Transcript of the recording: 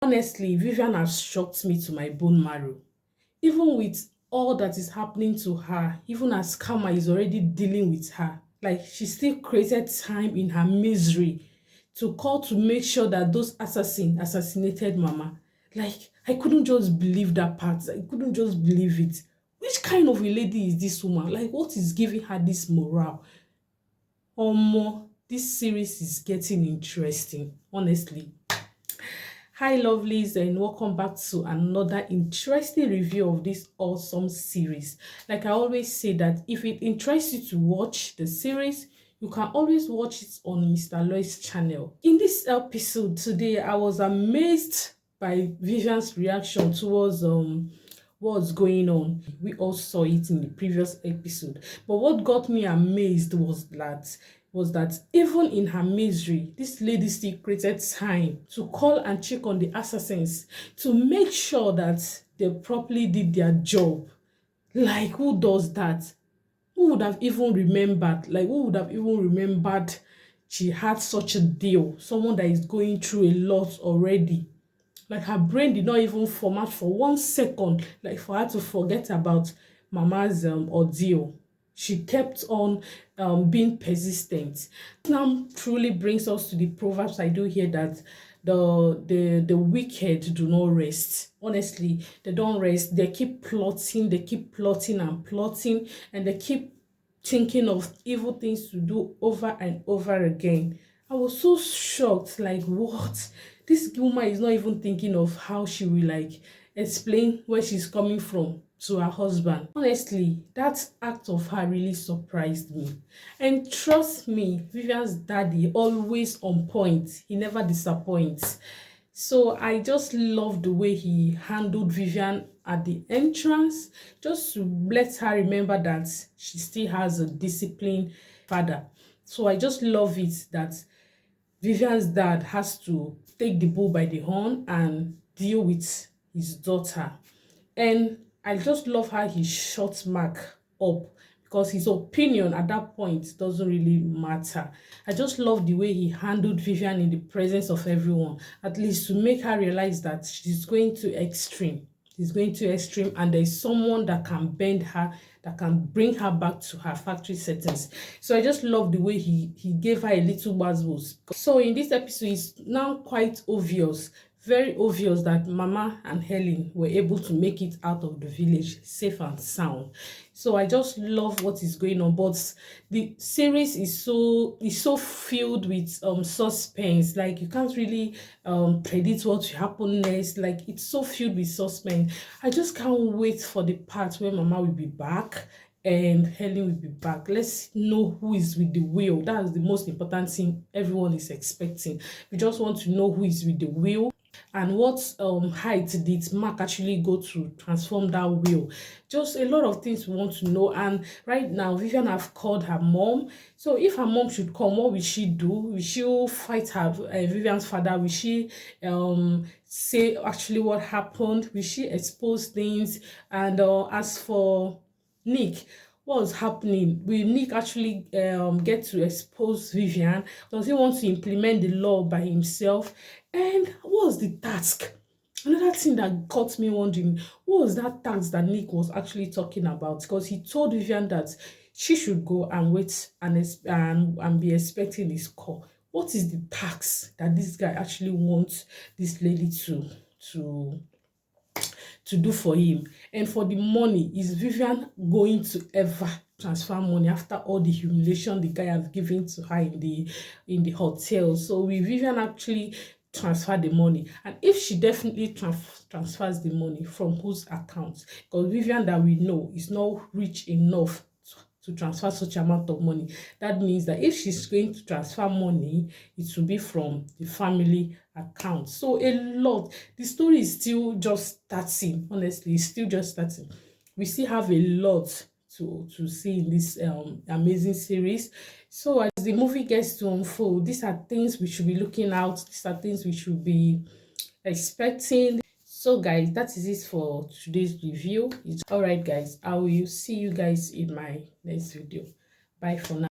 Honestly, Vivian has shocked me to my bone marrow. Even with all that is happening to her, even as karma is already dealing with her, like she still created time in her misery to call to make sure that those assassins assassinated Mama. Like, I couldn't just believe that part. I couldn't just believe it. Which kind of a lady is this woman? Like, what is giving her this morale? Omo, this series is getting interesting, honestly. Hi lovelies, and welcome back to another interesting review of this awesome series. Like I always say, that if it interests you to watch the series, you can always watch it on Mr. Loy's channel. In this episode today, I was amazed by Vivian's reaction towards what's going on. We all saw it in the previous episode. But what got me amazed was that even in her misery, this lady still created time to call and check on the assassins to make sure that they properly did their job. Like, who does that? Who would have even remembered? Like, who would have even remembered she had such a deal? Someone that is going through a lot already. Like, her brain did not even format for 1 second, like for her to forget about Mama's ordeal. She kept on being persistent. Now truly brings us to the proverbs I do hear, that the wicked do not rest. Honestly, they don't rest. They keep plotting and plotting, and they keep thinking of evil things to do over and over again. I was so shocked, like, what? This woman is not even thinking of how she will, like, explain where she's coming from to her husband. Honestly, that act of her really surprised me. And trust me, Vivian's daddy always on point. He never disappoints. So I just love the way he handled Vivian at the entrance, just to let her remember that she still has a disciplined father. So I just love it that Vivian's dad has to take the bull by the horn and deal with his daughter. And I just love how he shut Mark up, because his opinion at that point doesn't really matter. I just love the way he handled Vivian in the presence of everyone, at least to make her realize that she's going to extreme. She's going to extreme, and there's someone that can bend her, that can bring her back to her factory settings. So I just love the way he gave her a little buzzwords. So in this episode, it's now quite obvious, very obvious, that Mama and Helen were able to make it out of the village safe and sound. So I just love what is going on. But the series is so filled with suspense. Like, you can't really predict what will happen next. Like, it's so filled with suspense. I just can't wait for the part where Mama will be back and Helen will be back. Let's know who is with the wheel. That's the most important thing everyone is expecting. We just want to know who is with the wheel, and what height did Mark actually go to transform that wheel. Just a lot of things we want to know. And right now, Vivian have called her mom. So if her mom should come, what will she do? Will she fight her Vivian's father? Will she say actually what happened? Will she expose things? And as for Nick, what's happening? Will Nick actually get to expose Vivian? Does he want to implement the law by himself? And what's the task? Another thing that got me wondering, what was that task that Nick was actually talking about? Because he told Vivian that she should go and wait and be expecting his call. What is the task that this guy actually wants this lady to to do for him? And for the money, is Vivian going to ever transfer money after all the humiliation the guy has given to her in the hotel? So will Vivian actually transfer the money? And if she definitely transfers the money, from whose account? Because Vivian, that we know, is not rich enough to transfer such amount of money. That means that if she's going to transfer money, it will be from the family account. So a lot. The story is still just starting. Honestly, it's still just starting. We still have a lot to see in this amazing series. So as the movie gets to unfold, these are things we should be looking out. These are things we should be expecting. So guys, that is it for today's review. It's all right guys, I will see you guys in my next video. Bye for now.